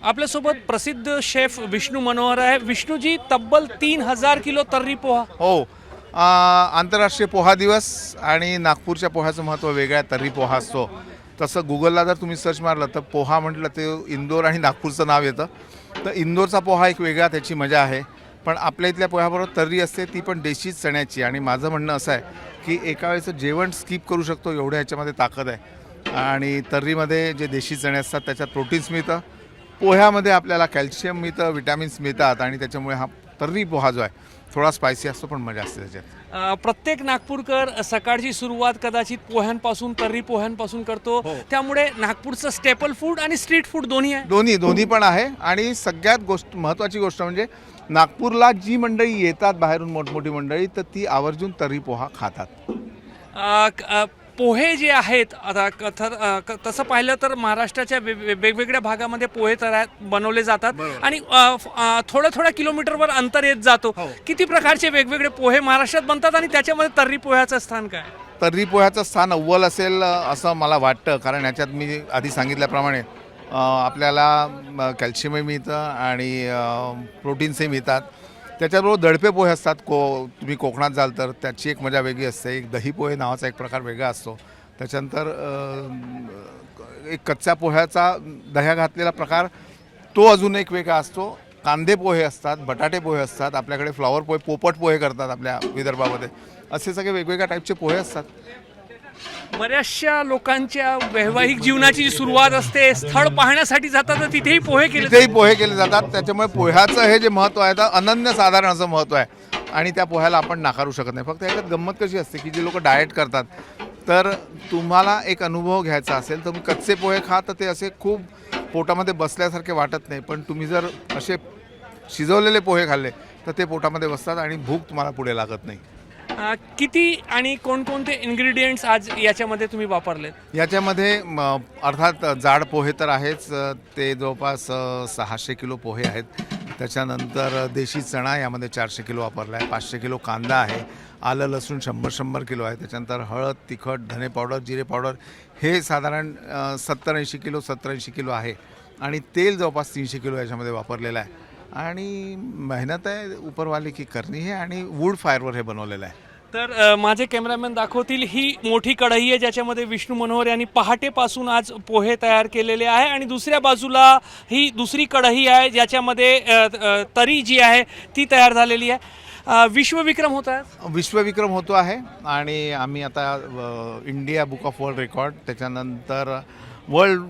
आपल्यासोबत प्रसिद्ध शेफ विष्णू मनोहर आहे। विष्णूजी, तब्बल 3000 किलो तर्री पोहा। हो, आंतरराष्ट्रीय पोहा दिवस आणि नागपूरच्या पोह्याचं महत्त्व वेगळं आहे। तर्री पोहा असतो तसं गुगलला जर तुम्ही सर्च मारलं तर पोहा म्हटलं ते इंदोर आणि नागपूरचं नाव येतं। तर इंदोरचा पोहा एक वेगळा, त्याची मजा आहे। पण आपल्या इथल्या पोह्याबरोबर तर्री असते, ती पण देशी चण्याची। आणि माझं म्हणणं असं आहे की एका वेळेचं जेवण स्किप करू शकतो एवढ्या ह्याच्यामध्ये ताकद आहे। आणि तर्रीमध्ये जे देशी चणे असतात त्याच्यात प्रोटीन्स मिळतं, पोह्यामध्ये आपल्याला कॅल्शियम मिळतं, विटॅमिन्स मिळतात। आणि त्याच्यामुळे हा तर्री पोहा जो आहे थोडा स्पायसी असतो पण मजा असते त्याच्यात। प्रत्येक नागपूरकर सकाळची सुरुवात कदाचित पोह्यांपासून, तर्री पोह्यांपासून करतो। त्यामुळे नागपूरचं स्टेपल फूड आणि स्ट्रीट फूड दोन्ही आहे। दोन्ही पण आहे। आणि सगळ्यात महत्त्वाची गोष्ट म्हणजे नागपूरला जी मंडळी येतात बाहेरून, मोठमोठी मंडळी, तर ती आवर्जून तर्री पोहा खातात। पोहे जे आहेत, आता तसं पाहिलं तर महाराष्ट्राच्या वेगवेगळ्या भागामध्ये पोहे बनवले जातात आणि थोड्या किलोमीटरवर अंतर येत जातो। किती प्रकारचे वेगवेगळे पोहे महाराष्ट्रात बनतात आणि त्याच्यामध्ये तर्री पोह्याचं स्थान काय? तर्री पोह्याचं स्थान अव्वल असेल असं मला वाटतं, कारण याच्यात मी आधी सांगितल्याप्रमाणे आपल्याला कॅल्शियमही मिळतं आणि प्रोटीन्सही मिळतात। त्याच्याबरोबर दडपे पोहे असतात। तुम्ही कोकणात जाल तर त्याची एक मजा वेगळी असते। एक दही पोहे नावाचा एक प्रकार वेगळा असतो। त्याच्यानंतर एक कच्च्या पोह्याचा दह्या घातलेला प्रकार, तो अजून एक वेगळा असतो। कांदे पोहे असतात, बटाटे पोहे असतात, आपल्याकडे फ्लॉवर पोहे, पोपट पोहे करतात आपल्या विदर्भामध्ये। असे सगळे वेगवेगळ्या टाईपचे पोहे असतात। बऱ्याचशा लोकांच्या वैवाहिक जीवनाची जी सुरुवात असते, स्थळ पाहण्यासाठी जातात तर तिथेही पोहे केले जातात। त्याच्यामुळे पोह्याचं हे जे महत्त्व आहे तर अनन्यसाधारण असं महत्त्व आहे आणि त्या पोह्याला आपण नाकारू शकत नाही। फक्त याच्यात गंमत कशी असते की जे लोक डाएट करतात, तर तुम्हाला एक अनुभव घ्यायचा असेल तर तुम्ही कच्चे पोहे खा, तर ते असे खूप पोटामध्ये बसल्यासारखे वाटत नाही। पण तुम्ही जर असे शिजवलेले पोहे खाल्ले तर ते पोटामध्ये बसतात आणि भूक तुम्हाला पुढे लागत नाही। किती आणि कोणकोणते इन्ग्रेडियंट्स आज याच्यामध्ये तुम्ही वापरलेत? याच्यामध्ये अर्थात जाड पोहे तर आहेच, ते जवळपास 600 किलो पोहे आहेत। त्याच्यानंतर देशी चणा यामध्ये 400 किलो वापरला आहे, 500 किलो कांदा आहे, आलं लसूण 100 किलो आहे। त्याच्यानंतर हळद, तिखट, धने पावडर, जिरे पावडर हे साधारण 70-80 किलो आहे। आणि तेल जवळपास 300 किलो याच्यामध्ये वापरलेलं आहे। आणि मेहनत आहे उपरवाले की करणी आहे, आणि वूड फायरवर हे बनवलेलं आहे। तर माझे कॅमेरामॅन दाखवतील, ही मोठी कढई आहे ज्याच्यामध्ये विष्णू मनोहर यांनी पहाटेपासून आज पोहे तयार केलेले आहे। आणि दुसऱ्या बाजूला ही दुसरी कढई आहे ज्याच्यामध्ये तरी जी आहे ती तयार झालेली आहे। विश्वविक्रम होत आहे, विश्वविक्रम होतो आहे। आणि आम्ही आता India book of world record, त्याच्यानंतर world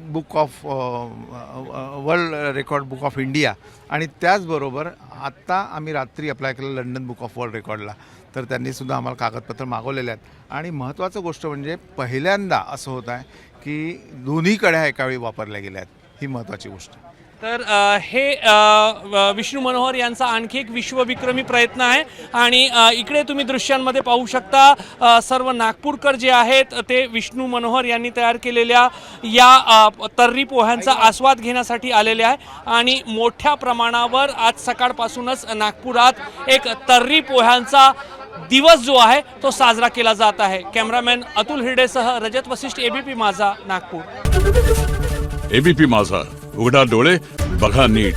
record book of India, आणि त्याचबरोबर आत्ता आम्ही रात्री अप्लाय केलं लंडन बुक ऑफ वर्ल्ड रेकॉर्डला। तर त्यांनीसुद्धा आम्हाला कागदपत्र मागवलेले आहेत। आणि महत्त्वाचं गोष्ट म्हणजे पहिल्यांदा असं होत आहे की दोन्ही कढया एकावेळी वापरल्या गेल्या आहेत, ही महत्त्वाची गोष्ट। तर हे विष्णू मनोहर यांचा आणखी एक विश्वविक्रमी प्रयत्न आहे। आणि इकडे तुम्ही दृश्यांमध्ये पाहू शकता, सर्व नागपूरकर जे आहेत ते विष्णू मनोहर यांनी तयार केलेल्या या तर्री पोह्यांचा आस्वाद घेण्यासाठी आलेले आहे। आणि मोठ्या प्रमाणावर आज सकाळपासूनच नागपुरात एक तर्री पोह्यांचा दिवस जो आहे तो साजरा केला जात आहे। कॅमेरामॅन अतुल हिरडेसह रजत वसिष्ठ, एबीपी माझा, नागपूर। एबीपी माझा, उघडा डोळे बघा नीट।